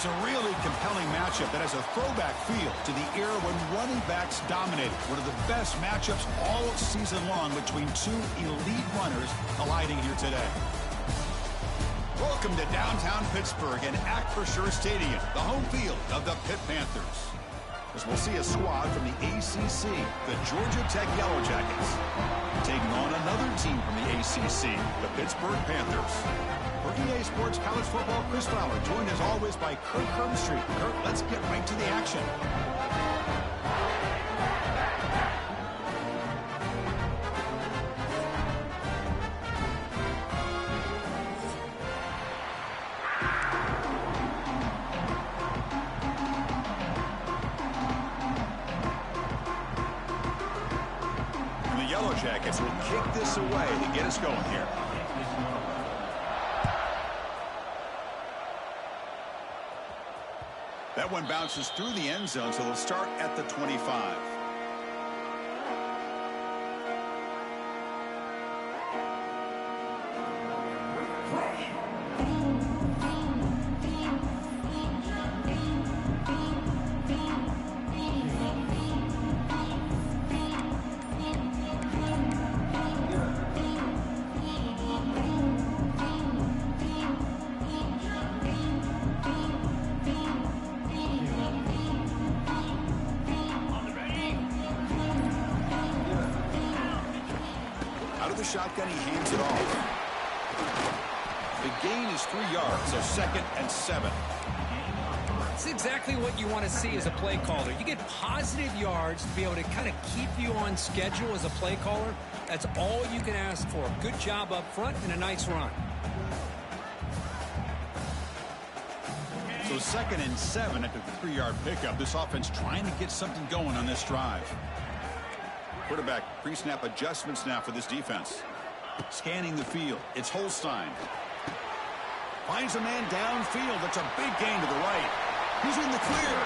It's a really compelling matchup that has a throwback feel to the era when running backs dominated. One of the best matchups all season long between two elite runners colliding here today. Welcome to downtown Pittsburgh and Acrisure Stadium, the home field of the Pitt Panthers. As we'll see a squad from the ACC, the Georgia Tech Yellow Jackets, taking on another team from the ACC, the Pittsburgh Panthers. For EA Sports College Football, Chris Fowler, joined as always by Kurt Herbstreit. Kurt, let's get right to the action. And the Yellow Jackets will kick this away to get us going here. That one bounces through the end zone, so they'll start at the 25. Shotgun, he hands it off. The gain is 3 yards, so 2nd and 7. It's exactly what you want to see as a play caller. You get positive yards to be able to kind of keep you on schedule as a play caller. That's all you can ask for. Good job up front and a nice run. So 2nd and 7 after the 3-yard pickup. This offense trying to get something going on this drive. Quarterback pre-snap adjustments now for this defense. Scanning the field. It's Holstein. Finds a man downfield. That's a big gain to the right. He's in the clear.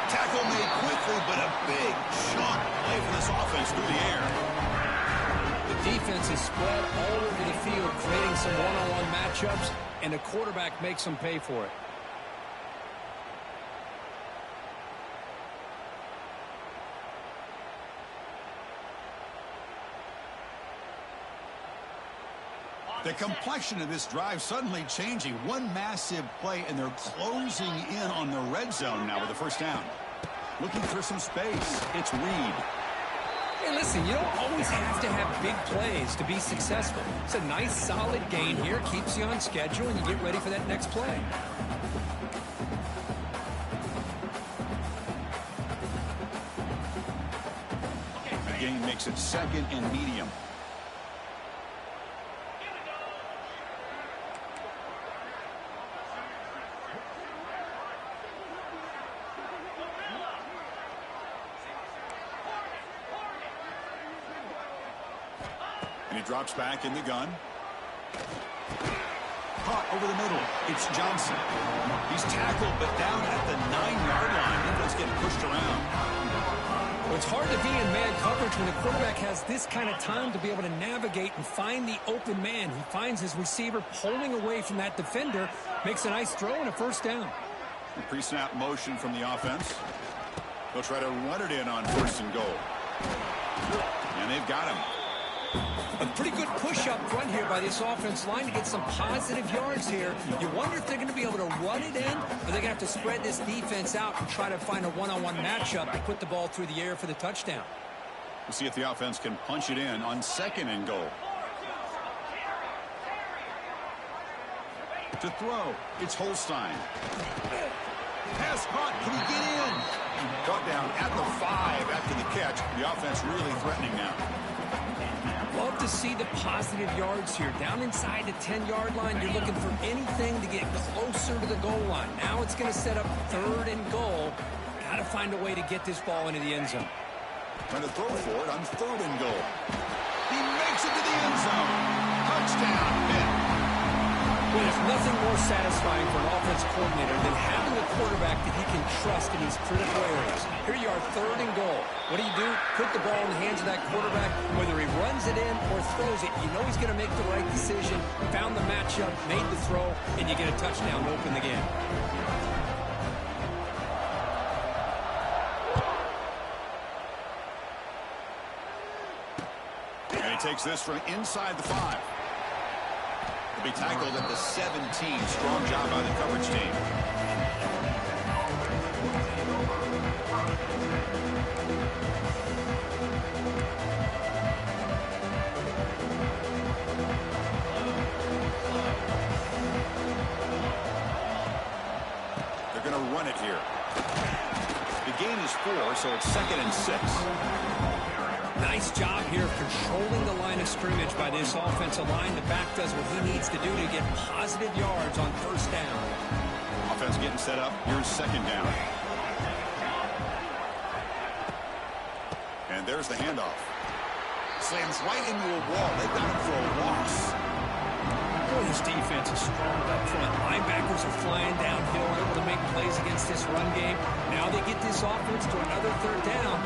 Tackle made quickly, but a big chunk play for this offense through the air. The defense is spread all over the field, creating some one-on-one matchups, and the quarterback makes them pay for it. The complexion of this drive suddenly changing. One massive play, and they're closing in on the red zone now with the first down. Looking for some space. It's Reed. Hey, listen, you don't always have to have big plays to be successful. It's a nice, solid gain here. Keeps you on schedule, and you get ready for that next play. The gain makes it 2nd and medium. And he drops back in the gun. Caught over the middle. It's Johnson. He's tackled, but down at the 9-yard line. Defense getting pushed around. Well, it's hard to be in man coverage when the quarterback has this kind of time to be able to navigate and find the open man. He finds his receiver pulling away from that defender, makes a nice throw and a first down. The pre-snap motion from the offense. They'll try to run it in on 1st and goal. And they've got him. A pretty good push up front here by this offense line to get some positive yards here. You wonder if they're going to be able to run it in, or they're going to have to spread this defense out and try to find a one-on-one matchup to put the ball through the air for the touchdown. We'll see if the offense can punch it in on 2nd and goal. To throw, it's Holstein. Pass caught. Can he get in? Caught down at the 5 after the catch. The offense really threatening now. Love to see the positive yards here. Down inside the 10-yard line, you're looking for anything to get closer to the goal line. Now it's going to set up 3rd and goal. Got to find a way to get this ball into the end zone. Trying to throw for it on 3rd and goal. He makes it to the end zone. Touchdown, Pitt. Well, there's nothing more satisfying for an offense coordinator than having a quarterback that he can trust in these critical areas. Here you are, 3rd and goal. What do? Put the ball in the hands of that quarterback. Whether he runs it in or throws it, you know he's going to make the right decision. Found the matchup, made the throw, and you get a touchdown to open the game. he takes this from inside the 5. He'll be tackled at the 17. Strong job by the coverage team. They're going to run it here. The gain is 4, so it's 2nd and 6. Nice job here of controlling the line of scrimmage by this offensive line. The back does what he needs to do to get positive yards on first down. Offense getting set up. Here's 2nd down. And there's the handoff. Slams right into a wall. They've got him for a loss. Boy, this defense is strong up front. Linebackers are flying downhill, able to make plays against this run game. Now they get this offense to another 3rd down.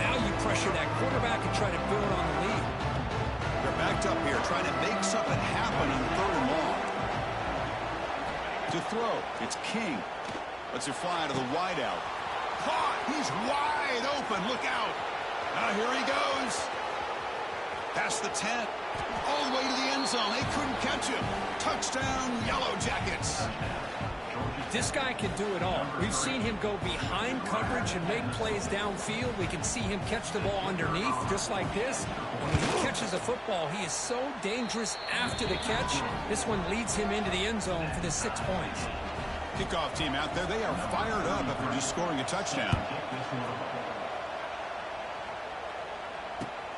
Now you pressure that quarterback and try to build on the lead. They're backed up here trying to make something happen on 3rd and long. To throw, it's King. Lets it fly to the wideout. Caught! He's wide open. Look out. Now here he goes. Past the 10. All the way to the end zone. They couldn't catch him. Touchdown, Yellow Jackets. This guy can do it all. We've seen him go behind coverage and make plays downfield. We can see him catch the ball underneath, just like this. And when he catches a football, he is so dangerous after the catch. This one leads him into the end zone for the 6 points. Kickoff team out there. They are fired up after just scoring a touchdown.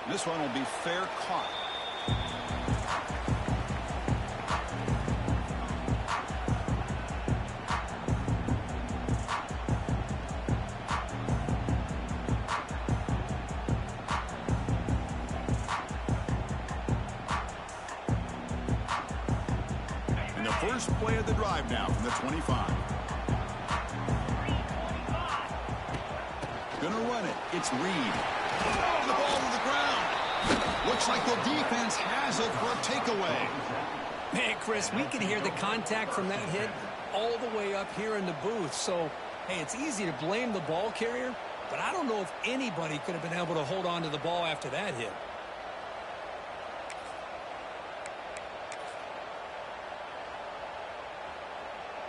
This one will be fair caught. And the first play of the drive now from the 25. Gonna run it. It's Reed. Oh, the ball to the ground. Looks like the defense has it for a takeaway. Man, Chris, we can hear the contact from that hit all the way up here in the booth. So, hey, it's easy to blame the ball carrier, but I don't know if anybody could have been able to hold on to the ball after that hit.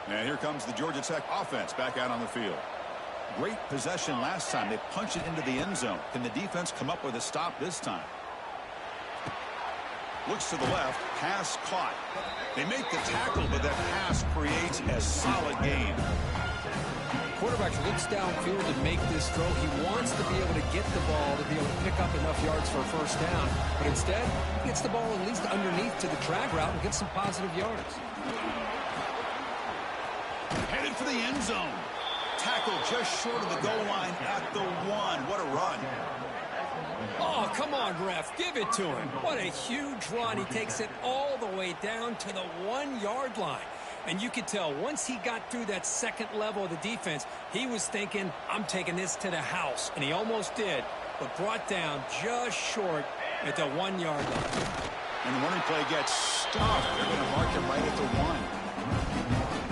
And here comes the Georgia Tech offense back out on the field. Great possession last time. They punched it into the end zone. Can the defense come up with a stop this time? Looks to the left. Pass caught. They make the tackle, but that pass creates a solid gain. Quarterback looks downfield to make this throw. He wants to be able to get the ball to be able to pick up enough yards for a first down. But instead, he gets the ball at least underneath to the drag route and gets some positive yards. Headed for the end zone. Tackle just short of the goal line at the 1. What a run. Oh, come on, ref. Give it to him. What a huge run. He takes it all the way down to the 1-yard line. And you could tell once he got through that second level of the defense, he was thinking, I'm taking this to the house. And he almost did, but brought down just short at the 1-yard line. And the running play gets stopped. They're going to mark him right at the 1.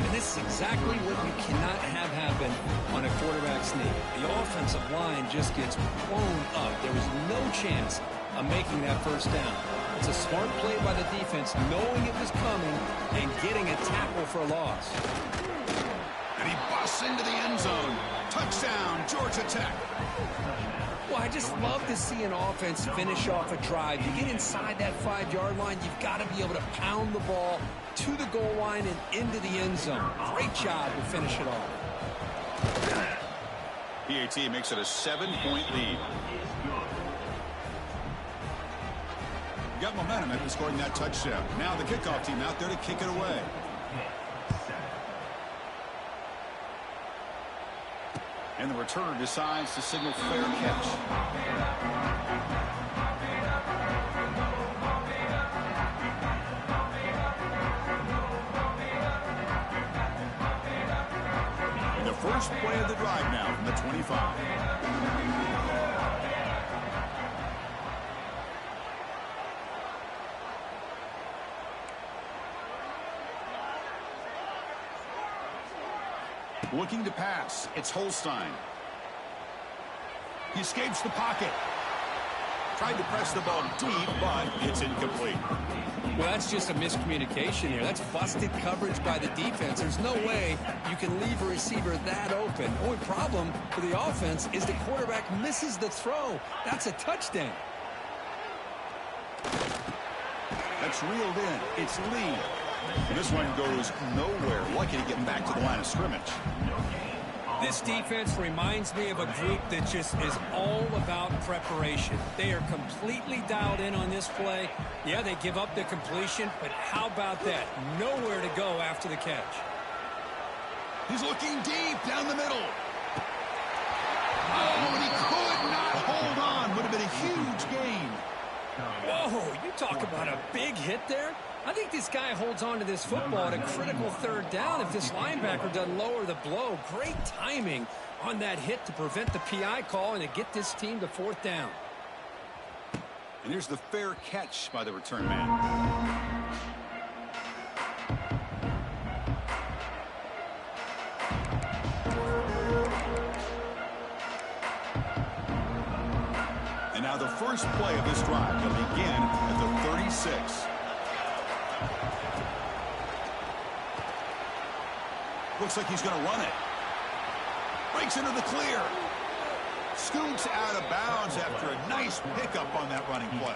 And this is exactly what you cannot have happen on a quarterback sneak. The offensive line just gets blown up. There was no chance of making that first down. It's a smart play by the defense, knowing it was coming and getting a tackle for a loss. And he busts into the end zone. Touchdown, Georgia Tech. Well, I just love to see an offense finish off a drive. You get inside that 5-yard line, you've got to be able to pound the ball to the goal line and into the end zone. Great job to finish it off. PAT makes it a 7-point lead. Got momentum after scoring that touchdown. Now the kickoff team out there to kick it away. And the returner decides to signal fair catch. And the first play of the drive now from the 25. Looking to pass. It's Holstein. He escapes the pocket. Tried to press the ball deep, but it's incomplete. Well, that's just a miscommunication here. That's busted coverage by the defense. There's no way you can leave a receiver that open. The only problem for the offense is the quarterback misses the throw. That's a touchdown. That's reeled in. It's Lee. And this one goes nowhere. Lucky to get back to the line of scrimmage. This defense reminds me of a group that just is all about preparation. They are completely dialed in on this play. Yeah, they give up the completion, but how about that? Nowhere to go after the catch. He's looking deep down the middle. Oh, and he could not hold on. Would have been a huge gain. Whoa, you talk about a big hit there. I think this guy holds on to this football at a critical third down if this linebacker doesn't lower the blow. Great timing on that hit to prevent the PI call and to get this team to fourth down. And here's the fair catch by the return man. And now the first play of this drive will begin at the 36. Looks like he's going to run it. Breaks into the clear. Scoots out of bounds after a nice pickup on that running play.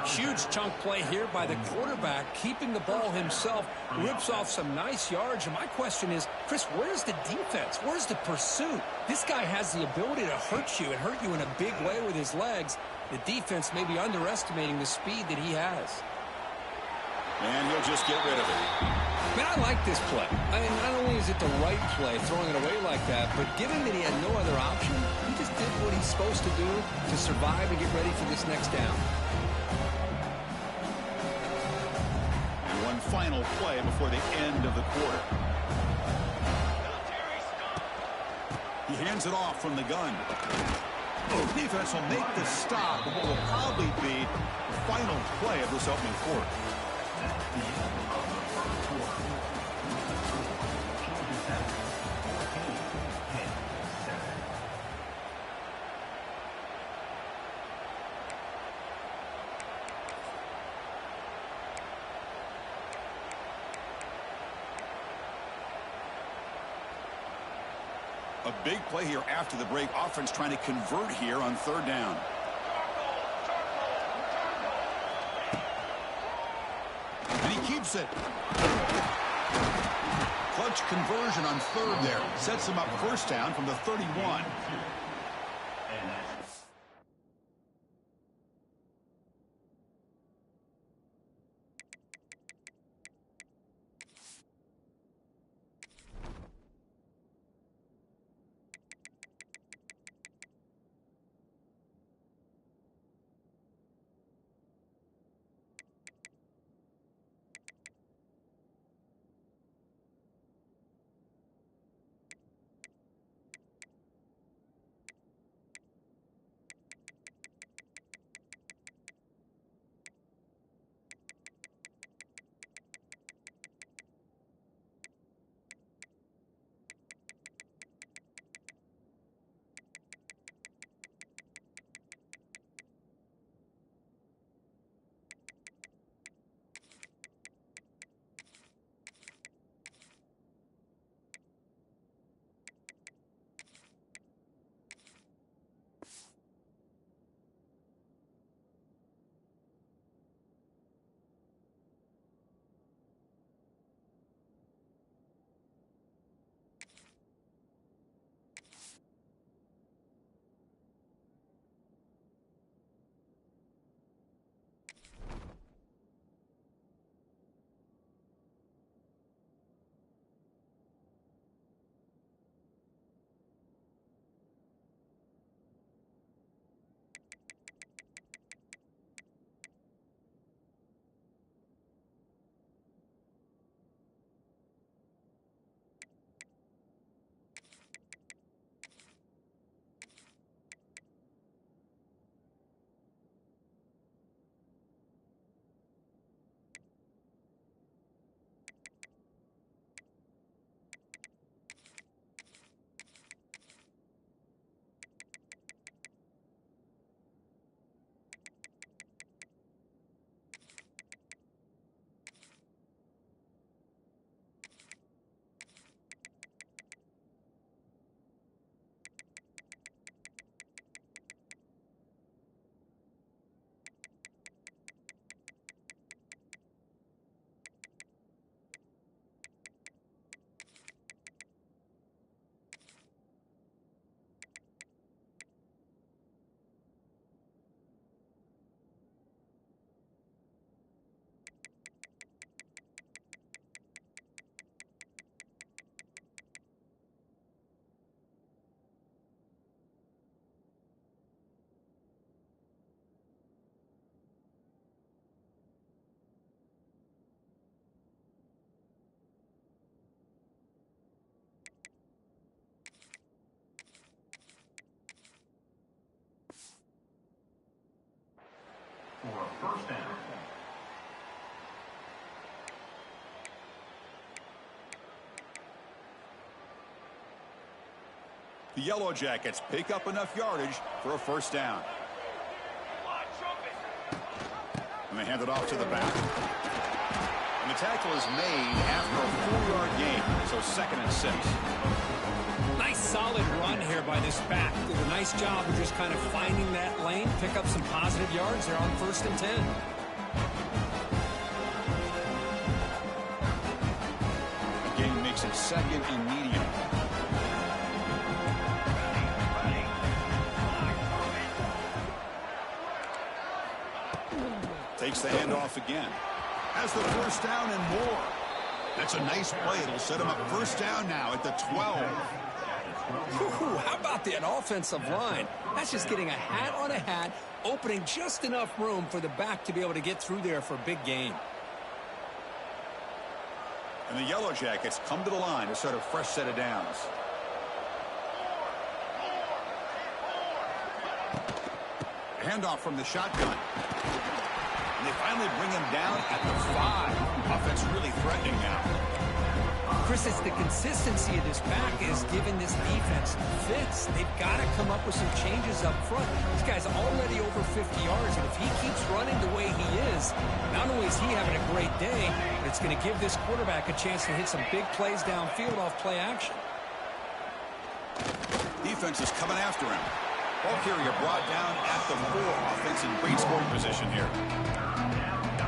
Huge chunk play here by the quarterback, keeping the ball himself, rips off some nice yards. And my question is, Chris, where's the defense? Where's the pursuit? This guy has the ability to hurt you and hurt you in a big way with his legs. The defense may be underestimating the speed that he has. And he'll just get rid of it. Man, I like this play. I mean, not only is it the right play, throwing it away like that, but given that he had no other option, he just did what he's supposed to do to survive and get ready for this next down. And one final play before the end of the quarter. He hands it off from the gun. The defense will make the stop of what will probably be the final play of this opening quarter. A big play here after the break. Offense trying to convert here on third down. And he keeps it. Clutch conversion on third there. Sets him up first down from the 31. First down. The Yellow Jackets pick up enough yardage for a first down. And they hand it off to the back. And the tackle is made after a 4-yard gain, so 2nd and 6. Nice solid run here by this back. Did a nice job of just kind of finding that lane, pick up some positive yards there on 1st and 10. The game makes it 2nd and medium. Takes the handoff again. Has the first down and more. That's a nice play. It'll set him up first down now at the 12. How about that offensive line? That's just getting a hat on a hat, opening just enough room for the back to be able to get through there for a big gain. And the Yellow Jackets come to the line to start a fresh set of downs. Handoff from the shotgun. And they finally bring him down at the 5. Offense really threatening now. Chris, it's the consistency of this back is giving this defense fits. They've got to come up with some changes up front. This guy's already over 50 yards, and if he keeps running the way he is, not only is he having a great day, but it's going to give this quarterback a chance to hit some big plays downfield off play action. Defense is coming after him. Ball carrier brought down at the 4. Offense in great scoring position here.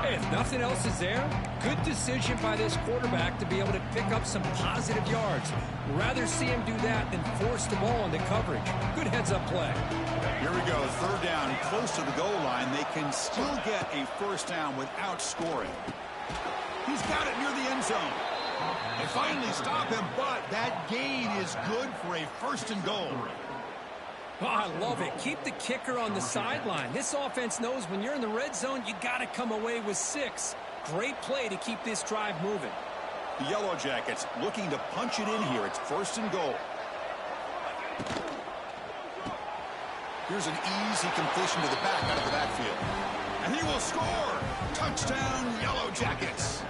Hey, if nothing else is there, good decision by this quarterback to be able to pick up some positive yards. Rather see him do that than force the ball into coverage. Good heads-up play. Here we go, 3rd down, close to the goal line. They can still get a first down without scoring. He's got it near the end zone. They finally stop him, but that gain is good for a 1st and goal. Oh, I love it. Keep the kicker on the sideline. This offense knows when you're in the red zone, you got to come away with 6. Great play to keep this drive moving. The Yellow Jackets looking to punch it in here. It's 1st and goal. Here's an easy completion to the back out of the backfield. And he will score. Touchdown, Yellow Jackets.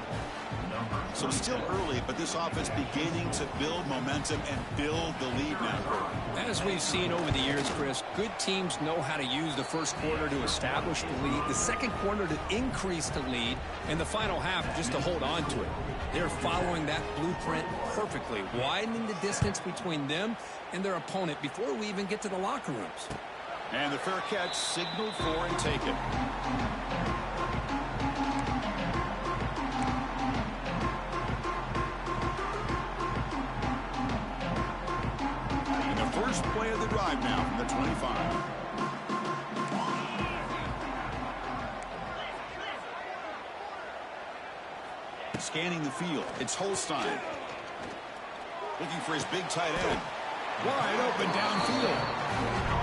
So still early, but this offense beginning to build momentum and build the lead now. As we've seen over the years, Chris, good teams know how to use the first quarter to establish the lead, the second quarter to increase the lead, and the final half just to hold on to it. They're following that blueprint perfectly, widening the distance between them and their opponent before we even get to the locker rooms. And the fair catch signaled for and taken. First play of the drive now from the 25. Scanning the field. It's Holstein. Looking for his big tight end. Wide open downfield.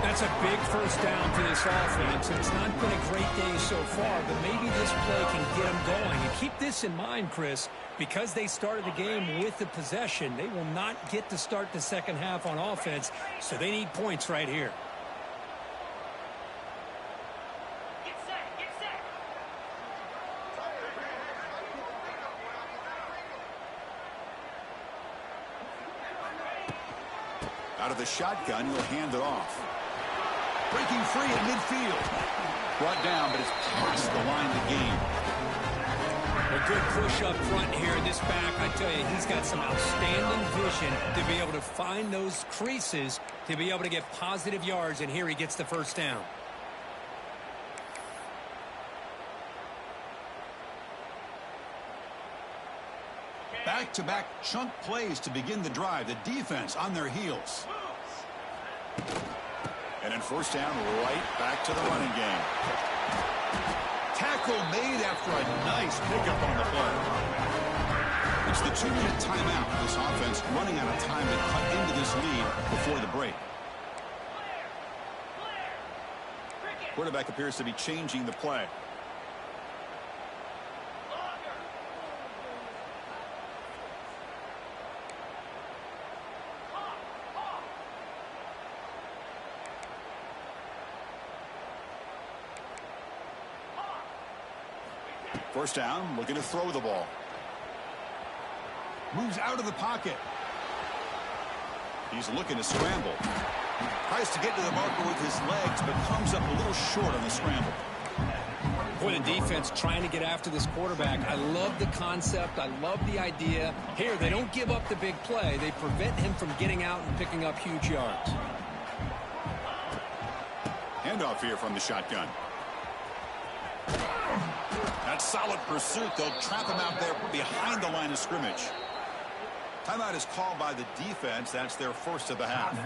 That's a big first down for this offense. It's not been a great day so far, but maybe this play can get them going. And keep this in mind, Chris, because they started the game with the possession, they will not get to start the second half on offense, so they need points right here. Out of the shotgun, he'll hand it off. Breaking free at midfield. Brought down, but it's past the line to gain. A good push up front here. This back, I tell you, he's got some outstanding vision to be able to find those creases, to be able to get positive yards, and here he gets the first down. Back-to-back chunk plays to begin the drive. The defense on their heels. And in first down, right back to the running game. Tackle made after a nice pickup on the play. It's the 2-minute timeout. This offense running out of time to cut into this lead before the break. Quarterback appears to be changing the play. First down, looking to throw the ball. Moves out of the pocket. He's looking to scramble. Tries to get to the marker with his legs, but comes up a little short on the scramble. Boy, the defense trying to get after this quarterback. I love the concept. I love the idea. Here, they don't give up the big play. They prevent him from getting out and picking up huge yards. Handoff here from the shotgun. That's solid pursuit. They'll trap him out there behind the line of scrimmage. Timeout is called by the defense. That's their first of the half.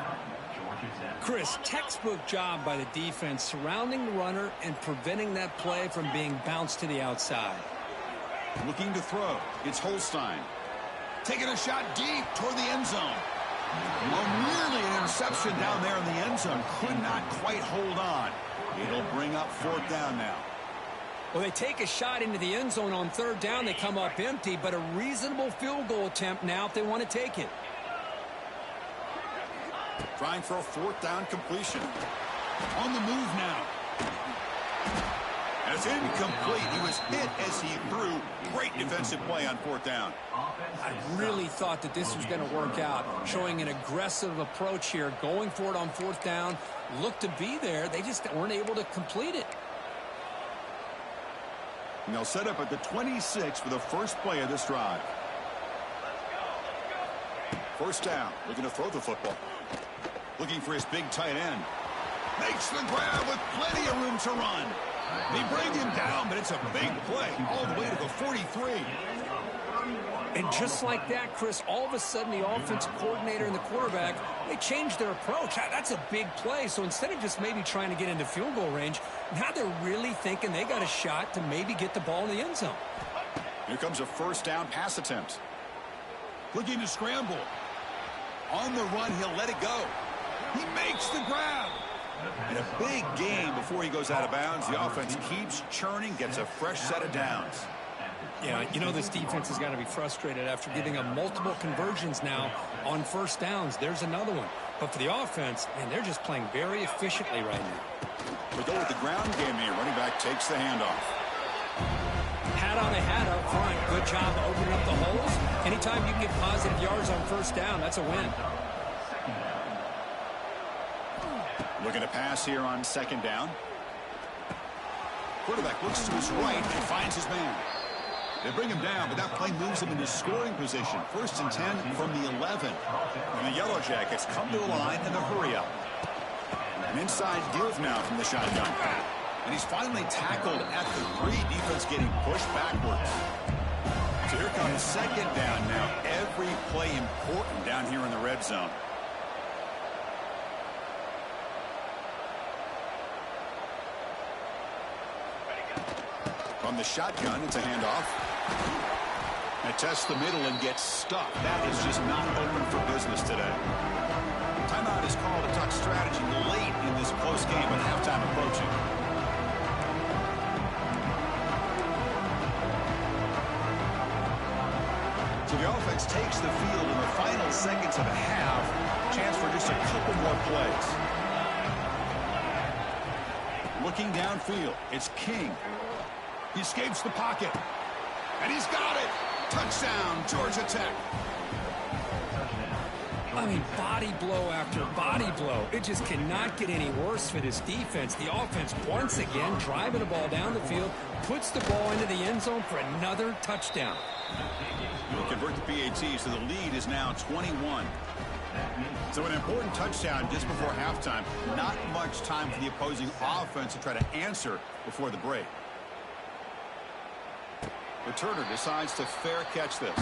Chris, textbook job by the defense surrounding the runner and preventing that play from being bounced to the outside. Looking to throw. It's Holstein. Taking a shot deep toward the end zone. Well, nearly an interception down there in the end zone. Could not quite hold on. It'll bring up fourth down now. Well, they take a shot into the end zone on third down. They come up empty, but a reasonable field goal attempt now if they want to take it. Trying for a fourth down completion. On the move now. And it's incomplete. He was hit as he threw. Great defensive play on fourth down. I really thought that this was going to work out. Showing an aggressive approach here. Going for it on fourth down. Looked to be there. They just weren't able to complete it. And they'll set up at the 26 for the first play of this drive. First down. Looking to throw the football. Looking for his big tight end. Makes the grab with plenty of room to run. They bring him down, but it's a big play all the way to the 43. And just like that, Chris, all of a sudden the offensive coordinator and the quarterback, they changed their approach. That's a big play. So instead of just maybe trying to get into field goal range, now they're really thinking they got a shot to maybe get the ball in the end zone. Here comes a first down pass attempt. Looking to scramble. On the run, he'll let it go. He makes the grab. And a big gain before he goes out of bounds. The offense keeps churning, gets a fresh set of downs. Yeah, you know this defense has got to be frustrated after giving up multiple conversions now on first downs. There's another one. But for the offense, man, they're just playing very efficiently right now. We go with the ground game here. Running back takes the handoff. Hat on a hat up front. Good job opening up the holes. Anytime you can get positive yards on first down, that's a win. Looking to pass here on second down. Quarterback looks to his right and finds his man. They bring him down, but that play moves him into scoring position. First and 10 from the 11. And the Yellow Jackets come to the line in the hurry up. An inside give now from the shotgun. And he's finally tackled at the 3. Defense getting pushed backwards. So here comes second down now. Every play important down here in the red zone. From the shotgun, it's a handoff. It tests the middle and gets stuck. That is just not open for business today. Timeout is called. A touch strategy late in this close game with halftime approaching. So the offense takes the field in the final seconds of a half. Chance for just a couple more plays. Looking downfield, it's King. He escapes the pocket. And he's got it. Touchdown, Georgia Tech. I mean, body blow after body blow. It just cannot get any worse for this defense. The offense, once again, driving the ball down the field, puts the ball into the end zone for another touchdown. We'll convert the PAT, so the lead is now 21. So an important touchdown just before halftime. Not much time for the opposing offense to try to answer before the break. Returner decides to fair catch this.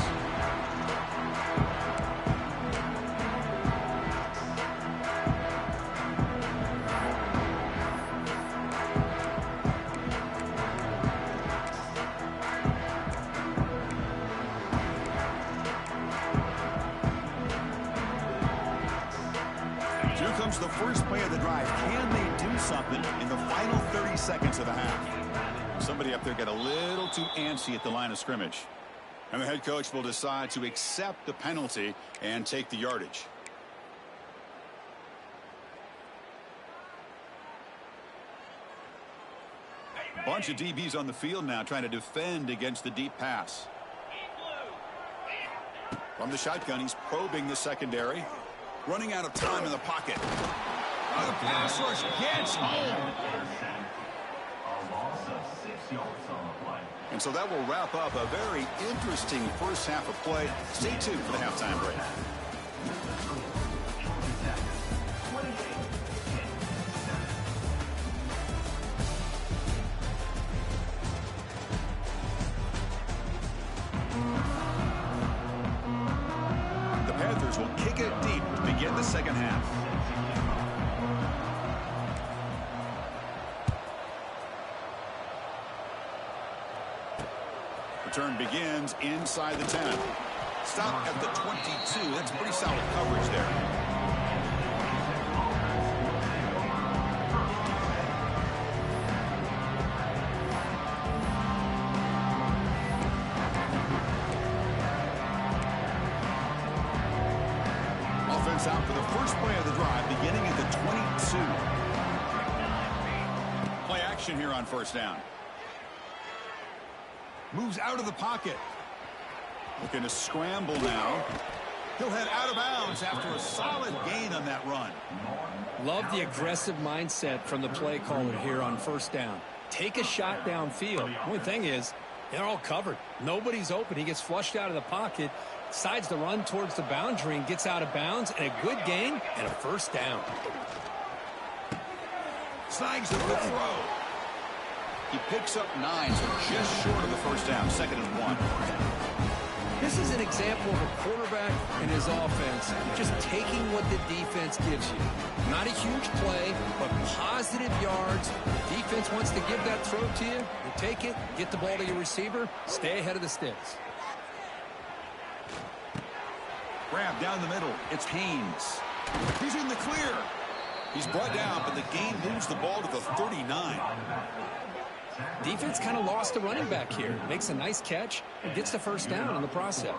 Here comes the first play of the drive. Can they do something in the final 30 seconds of the half? Somebody up there got a little too antsy at the line of scrimmage. And the head coach will decide to accept the penalty and take the yardage. Bunch of DBs on the field now trying to defend against the deep pass. From the shotgun, he's probing the secondary. Running out of time in the pocket. Oh, the pass rush gets home. And so that will wrap up a very interesting first half of play. Stay tuned for the halftime break. The Panthers will kick it deep to begin the second half. Return begins inside the 10. Stop at the 22. That's pretty solid coverage there. Offense out for the first play of the drive, beginning at the 22. Play action here on first down. Moves out of the pocket. Looking to scramble now. He'll head out of bounds after a solid gain on that run. Love the aggressive mindset from the play caller here on first down. Take a shot downfield. The only thing is, they're all covered. Nobody's open. He gets flushed out of the pocket, decides to run towards the boundary and gets out of bounds, and a good gain and a first down. Snags a good throw. He picks up 9, so just short of the first down, 2nd and 1. This is an example of a quarterback and his offense just taking what the defense gives you. Not a huge play, but positive yards. Defense wants to give that throw to you. You take it, get the ball to your receiver, stay ahead of the sticks. Grab down the middle. It's Haynes. He's in the clear. He's brought down, but the gain moves the ball to the 39. Defense kind of lost the running back here. Makes a nice catch and gets the first down in the process.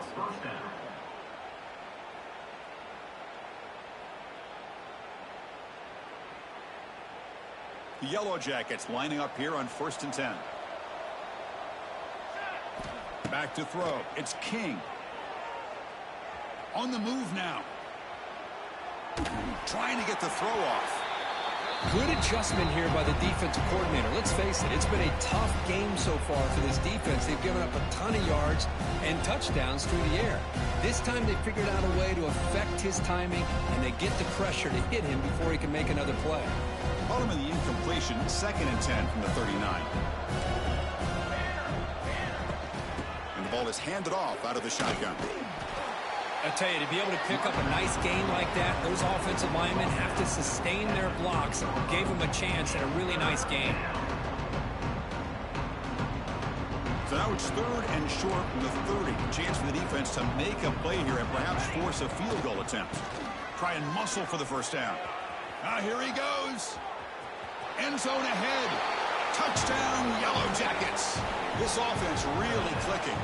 The Yellow Jackets lining up here on 1st and 10. Back to throw. It's King. On the move now. Trying to get the throw off. Good adjustment here by the defensive coordinator. Let's face it, it's been a tough game so far for this defense. They've given up a ton of yards and touchdowns through the air. This time they figured out a way to affect his timing, and they get the pressure to hit him before he can make another play. Bottom of the incompletion, 2nd and 10 from the 39. And the ball is handed off out of the shotgun. I tell you, to be able to pick up a nice gain like that, those offensive linemen have to sustain their blocks. Gave them a chance at a really nice game. So now it's 3rd and short from the 30. Chance for the defense to make a play here and perhaps force a field goal attempt. Try and muscle for the first down. Here he goes. End zone ahead. Touchdown, Yellow Jackets. This offense really clicking.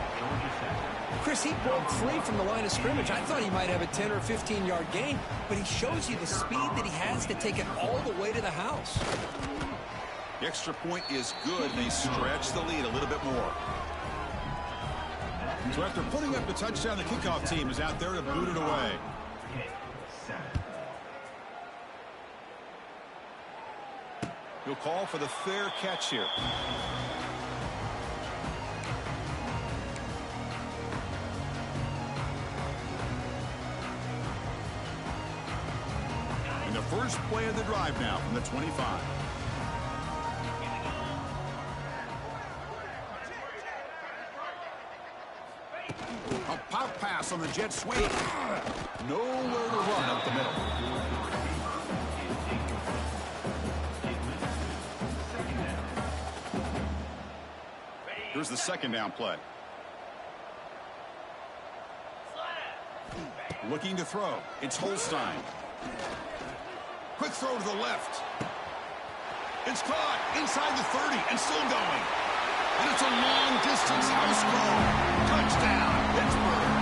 Chris, he broke free from the line of scrimmage. I thought he might have a 10 or 15-yard gain, but he shows you the speed that he has to take it all the way to the house. The extra point is good, and they stretch the lead a little bit more. So after putting up the touchdown, the kickoff team is out there to boot it away. He'll call for the fair catch here. And the first play of the drive now from the 25. A pop pass on the jet sweep. Nowhere to run up the middle. Here's the 2nd down play. Looking to throw. It's Holstein. Quick throw to the left. It's caught inside the 30 and still going. And it's a long-distance house call. Touchdown, Pittsburgh.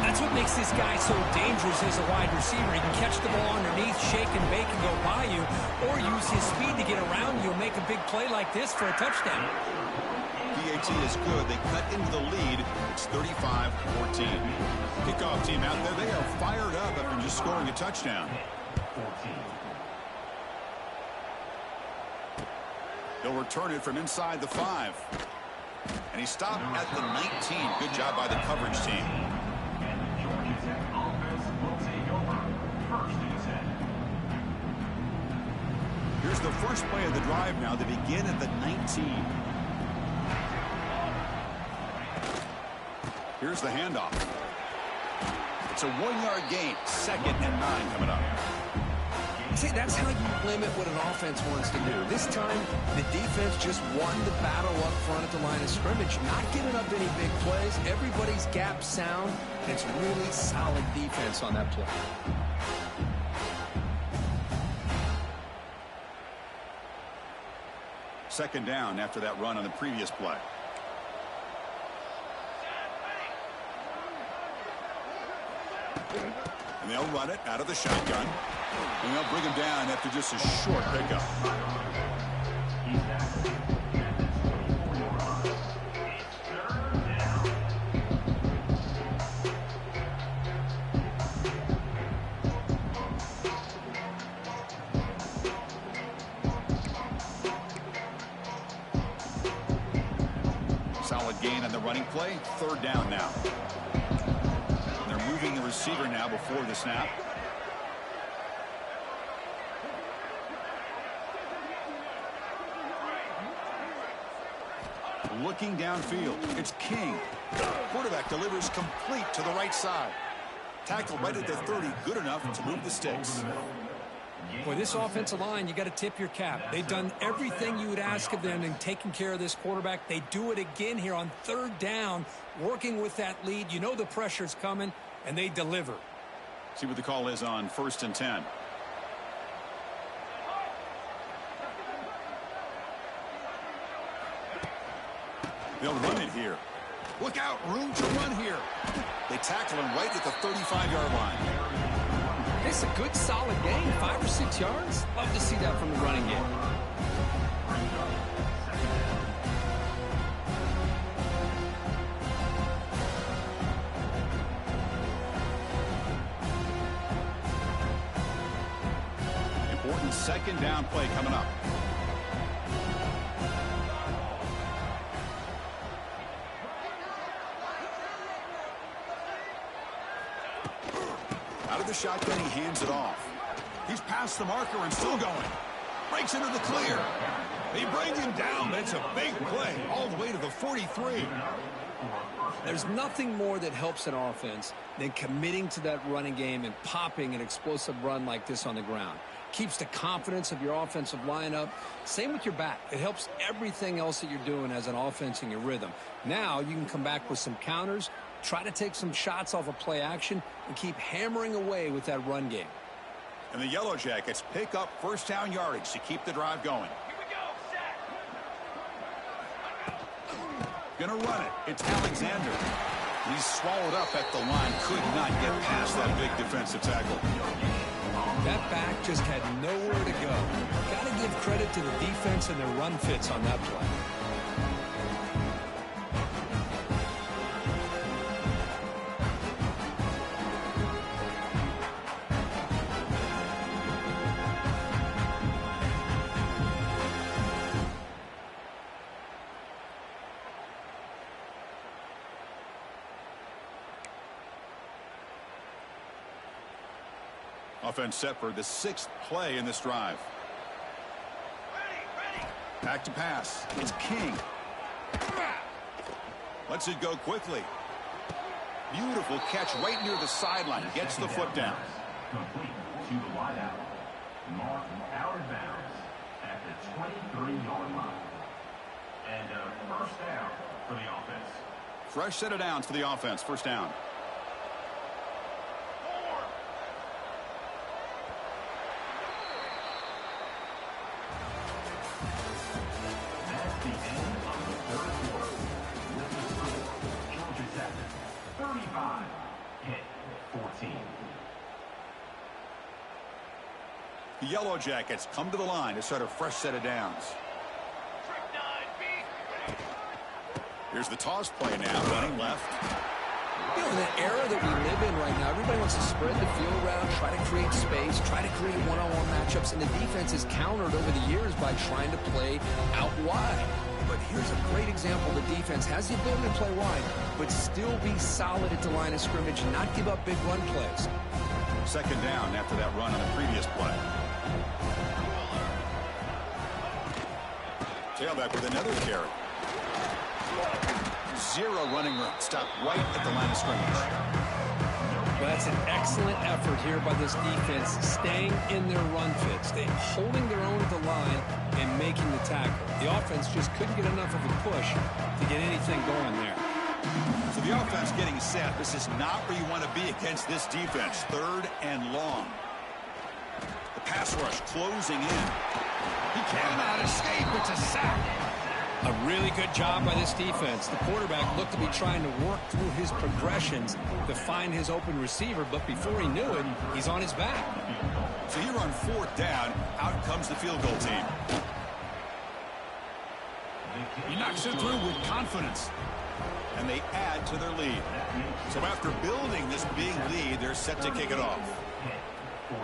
That's what makes this guy so dangerous as a wide receiver. He can catch the ball underneath, shake and bake and go by you, or use his speed to get around you and make a a big play like this for a touchdown. PAT is good. They cut into the lead. It's 35-14. Kickoff team out there. They are fired up after just scoring a touchdown. They'll return it from inside the 5. And he stopped at the 19. Good job by the coverage team. Here's the first play of the drive now. They begin at the 19. Here's the handoff. It's a 1-yard gain. 2nd and 9 coming up. See, that's how you limit what an offense wants to do. This time, the defense just won the battle up front at the line of scrimmage, not giving up any big plays. Everybody's gap sound. It's really solid defense on that play. Second down after that run on the previous play. And they'll run it out of the shotgun. And they'll bring him down after just a short pickup. Solid gain on the running play. 3rd down now. They're moving the receiver now before the snap. Looking downfield. It's King. Quarterback delivers complete to the right side. Tackle right at the 30. Good enough to move the sticks. Boy, this offensive line, you got to tip your cap. They've done everything you would ask of them in taking care of this quarterback. They do it again here on 3rd down, working with that lead. You know the pressure's coming, and they deliver. See what the call is on 1st and 10. They'll run it here. Look out, room to run here. They tackle him right at the 35-yard line. It's a good, solid gain, 5 or 6 yards. Love to see that from the running game. Important 2nd down play coming up. Out of the shotgun, he hands it off. He's past the marker and still going. Breaks into the clear. They bring him down. That's a big play all the way to the 43. There's nothing more that helps an offense than committing to that running game and popping an explosive run like this on the ground. Keeps the confidence of your offensive line up. Same with your back. It helps everything else that you're doing as an offense in your rhythm. Now you can come back with some counters, try to take some shots off of play action, and keep hammering away with that run game. And the Yellow Jackets pick up 1st down yardage to keep the drive going. Gonna run it. It's Alexander. He's swallowed up at the line. Could not get past that big defensive tackle. That back just had nowhere to go. Got to give credit to the defense and their run fits on that play. Offense set for the 6th play in this drive. Back to pass. It's King. Lets it go quickly. Beautiful catch right near the sideline. Gets the foot down. Complete to the wideout. Marked out of bounds at the 23-yard line. And a 1st down for the offense. Fresh set of downs for the offense. 1st down. The Yellow Jackets come to the line to start a fresh set of downs. Here's the toss play now, running left. You know, in the era that we live in right now, everybody wants to spread the field around, try to create space, try to create one-on-one matchups, and the defense is countered over the years by trying to play out wide. But here's a great example. The defense has the ability to play wide, but still be solid at the line of scrimmage and not give up big run plays. Second down after that run on the previous play. Tailback with another carry. Zero running room. Stop right at the line of scrimmage. Well, that's an excellent effort here by this defense, staying in their run fits. They're holding their own at the line and making the tackle. The offense just couldn't get enough of a push to get anything going there. So the offense getting set. This is not where you want to be against this defense. Third and long. The pass rush closing in. He cannot escape. It's a sack. A really good job by this defense. The quarterback looked to be trying to work through his progressions to find his open receiver, but before he knew it, he's on his back. So here on fourth down, out comes the field goal team. He knocks it through with confidence. And they add to their lead. So after building this big lead, they're set to kick it off.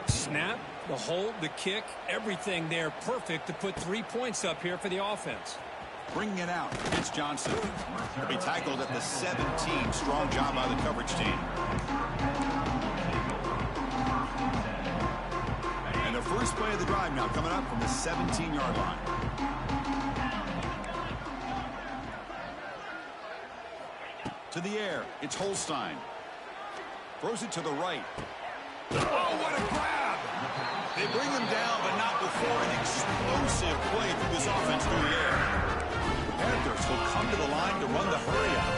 Snap, the hold, the kick, everything there perfect to put 3 points up here for the offense. Bringing it out, it's Johnson. He'll be tackled at the 17. Strong job by the coverage team. And the first play of the drive now coming up from the 17-yard line. To the air, it's Holstein. Throws it to the right. Oh, what a grab! They bring him down, but not before an explosive play through this offense through the air. The Panthers will come to the line to run the hurry up.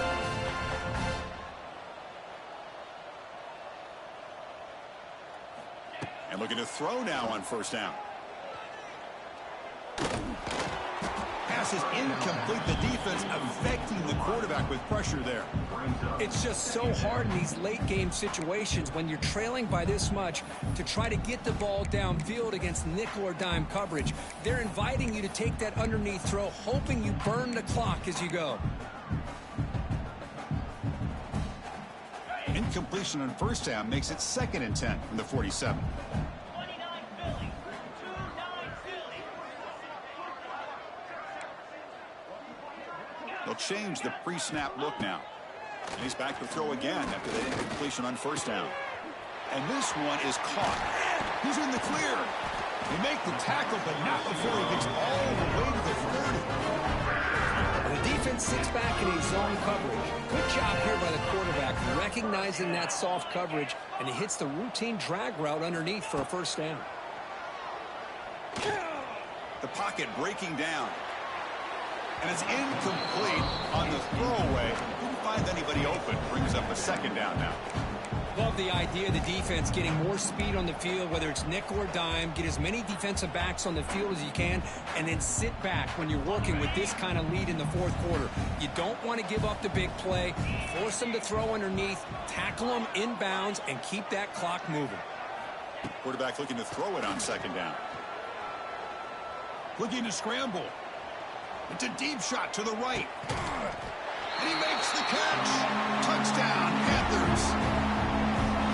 And looking to throw now on first down. Pass is incomplete. The defense affecting the quarterback with pressure there. It's just so hard in these late game situations when you're trailing by this much to try to get the ball downfield against nickel or dime coverage. They're inviting you to take that underneath throw, hoping you burn the clock as you go. Incompletion on first down makes it 2nd and 10 from the 47. They'll change the pre-snap look now. And he's back to throw again after the incompletion on first down. And this one is caught. He's in the clear. They make the tackle, but not before he gets all the way to the 30. The defense sits back in his zone coverage. Good job here by the quarterback, recognizing that soft coverage, and he hits the routine drag route underneath for a first down. The pocket breaking down. And it's incomplete on the throwaway. Didn't find anybody open. Brings up a 2nd down now. Love the idea of the defense getting more speed on the field, whether it's nickel or dime. Get as many defensive backs on the field as you can, and then sit back when you're working with this kind of lead in the fourth quarter. You don't want to give up the big play. Force them to throw underneath, tackle them inbounds, and keep that clock moving. Quarterback looking to throw it on 2nd down. Looking to scramble. It's a deep shot to the right. And he makes the catch. Touchdown, Panthers.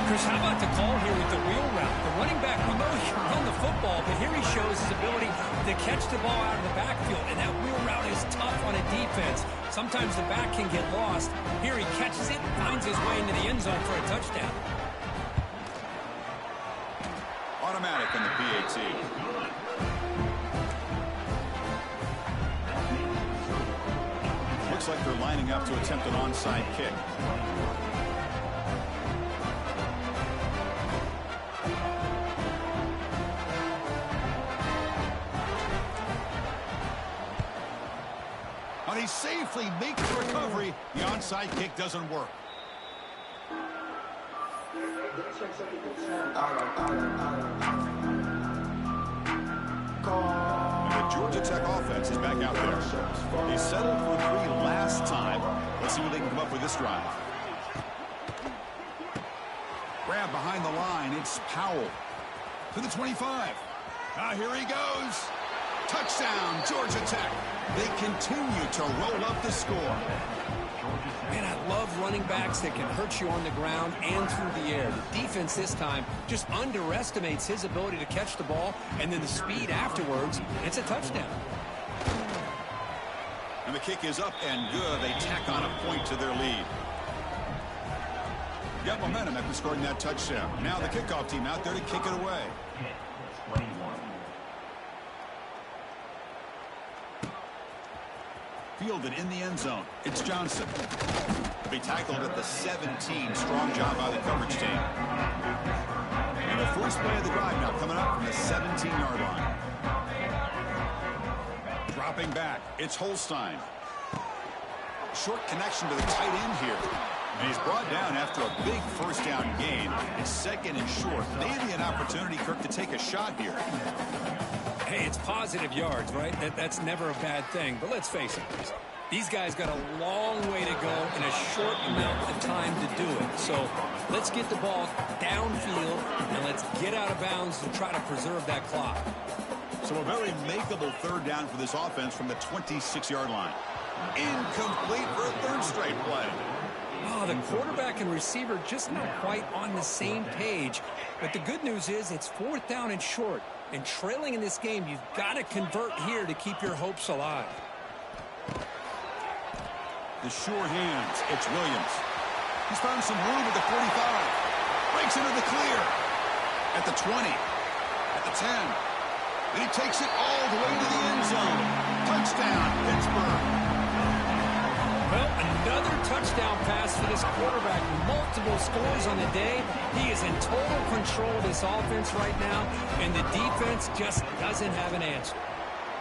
Chris, how about the call here with the wheel route? The running back, we know he can run the football, but here he shows his ability to catch the ball out of the backfield, and that wheel route is tough on a defense. Sometimes the back can get lost. Here he catches it and finds his way into the end zone for a touchdown. Automatic in the PAT. Looks like they're lining up to attempt an onside kick. And he safely makes the recovery. The onside kick doesn't work. And the Georgia Tech offense is back out there. They settled for 3 last time. Let's see what they can come up with this drive. Grab behind the line. It's Powell to the 25. Here he goes. Touchdown, Georgia Tech. They continue to roll up the score. Man, I love running backs that can hurt you on the ground and through the air. The defense this time just underestimates his ability to catch the ball, and then the speed afterwards, it's a touchdown. And the kick is up and good. They tack on a point to their lead. Got momentum after scoring that touchdown. Now the kickoff team out there to kick it away. Fielded in the end zone. It's Johnson. Be tackled at the 17. Strong job by the coverage team. And the first play of the drive now coming up from the 17-yard line. Dropping back. It's Holstein. Short connection to the tight end here. And he's brought down after a big first down gain. It's second and short. Maybe an opportunity, Kirk, to take a shot here. Hey, it's positive yards, right? That's never a bad thing. But let's face it, these guys got a long way to go in a short amount of time to do it. So let's get the ball downfield, and let's get out of bounds to try to preserve that clock. So a very makeable third down for this offense from the 26-yard line. Incomplete for a third straight play. Oh, the quarterback and receiver just not quite on the same page. But the good news is it's fourth down and short. And trailing in this game, you've got to convert here to keep your hopes alive. The sure hands. It's Williams. He's found some room at the 45. Breaks into the clear. At the 20. At the 10. And he takes it all the way to the end zone. Touchdown, Pittsburgh. Well, another touchdown pass for this quarterback. Multiple scores on the day. He is in total control of this offense right now, and the defense just doesn't have an answer.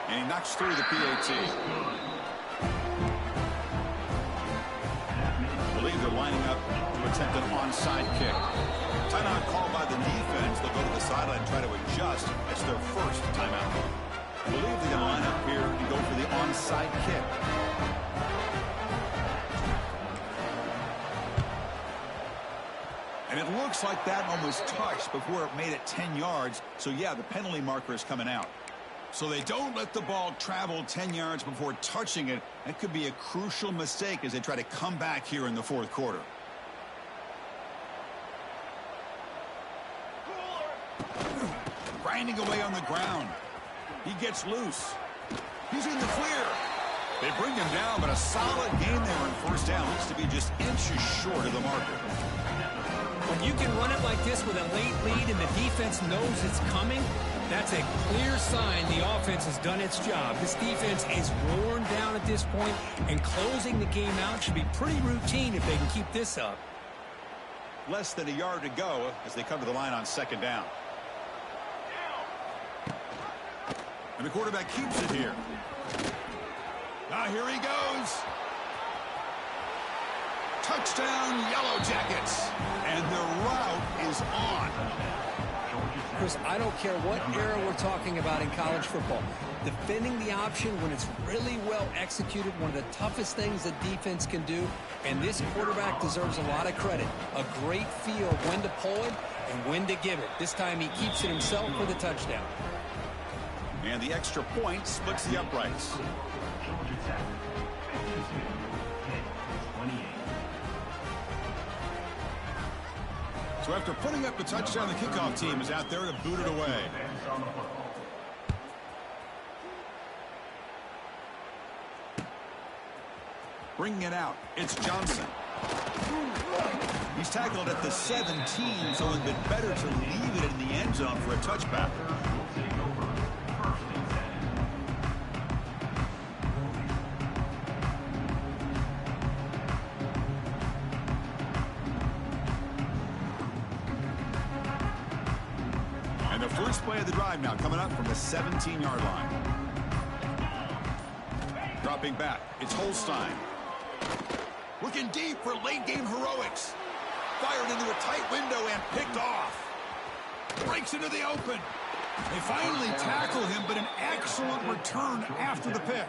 And he knocks through the PAT. I believe they're lining up to attempt an onside kick. Timeout called by the defense. They'll go to the sideline and try to adjust. It's their first timeout. I believe they're going to line up here and go for the onside kick. And it looks like that one was touched before it made it 10 yards. So, yeah, the penalty marker is coming out. So they don't let the ball travel 10 yards before touching it. That could be a crucial mistake as they try to come back here in the fourth quarter. Grinding away on the ground. He gets loose. He's in the clear. They bring him down, but a solid game there on first down. Looks to be just inches short of the marker. When you can run it like this with a late lead and the defense knows it's coming, that's a clear sign the offense has done its job. This defense is worn down at this point, and closing the game out should be pretty routine if they can keep this up. Less than a yard to go as they come to the line on second down. And the quarterback keeps it here. Now here he goes. Touchdown, Yellow Jackets. And the route is on. Chris, I don't care what era we're talking about in college football. Defending the option when it's really well executed, one of the toughest things that defense can do. And this quarterback deserves a lot of credit. A great feel of when to pull it and when to give it. This time he keeps it himself for the touchdown. And the extra point splits the uprights. So after putting up the touchdown, the kickoff team is out there to boot it away. Bringing it out, it's Johnson. He's tackled at the 17, so it's been better to leave it in the end zone for a touchback. And the first play of the drive now coming up from the 17-yard line. Dropping back, it's Holstein. Looking deep for late-game heroics. Fired into a tight window and picked off. Breaks into the open. They finally tackle him, but an excellent return after the pick.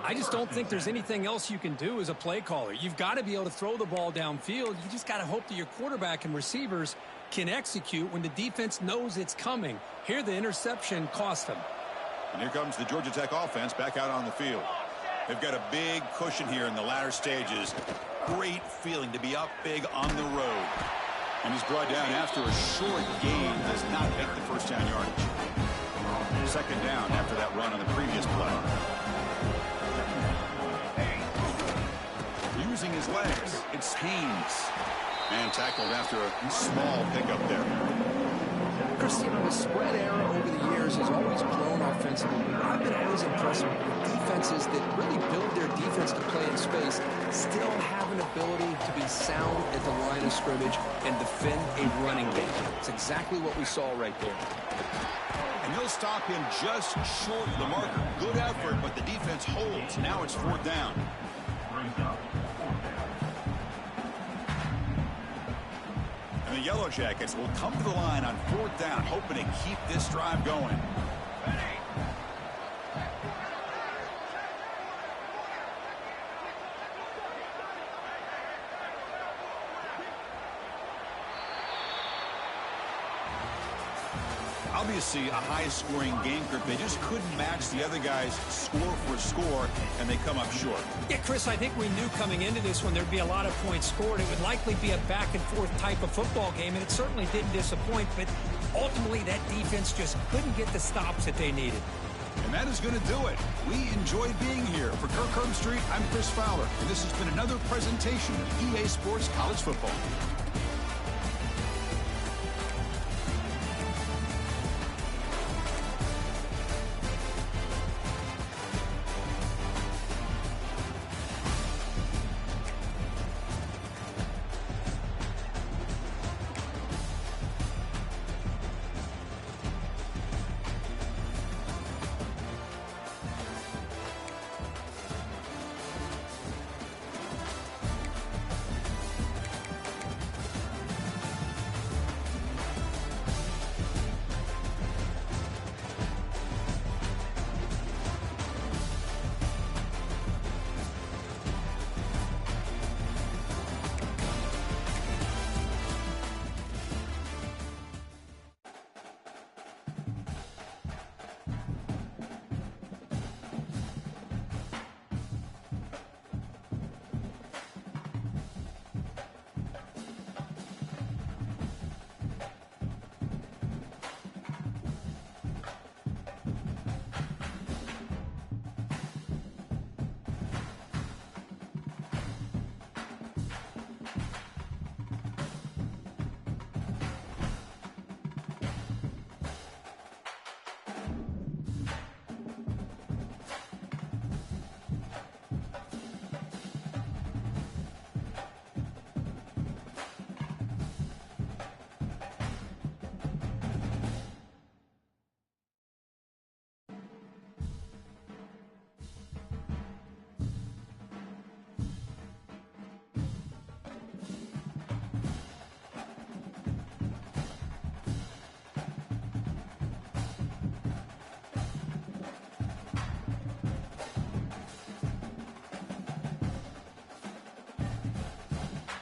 I just don't think there's anything else you can do as a play caller. You've got to be able to throw the ball downfield. You just got to hope that your quarterback and receivers can execute when the defense knows it's coming. Here, the interception cost them. And here comes the Georgia Tech offense back out on the field. They've got a big cushion here in the latter stages. Great feeling to be up big on the road. And he's brought down after a short gain. Does not make the first down yardage. Second down after that run on the previous play. Using his legs, it's Haynes. And tackled after a small pickup there. Chris, you know, the spread era over the years has always grown offensively. I've been always impressed with defenses that really build their defense to play in space, still have an ability to be sound at the line of scrimmage and defend a running game. It's exactly what we saw right there. And they'll stop him just short of the marker. Good effort, but the defense holds. Now it's fourth down. And the Yellow Jackets will come to the line on fourth down, hoping to keep this drive going. Obviously, a high-scoring game, Kirk. They just couldn't match the other guys score for score, and they come up short. Yeah, Chris, I think we knew coming into this one there'd be a lot of points scored. It would likely be a back-and-forth type of football game, and it certainly didn't disappoint, but ultimately that defense just couldn't get the stops that they needed. And that is going to do it. We enjoyed being here. For Kirk Herbstreit, I'm Chris Fowler, and this has been another presentation of EA Sports College Football.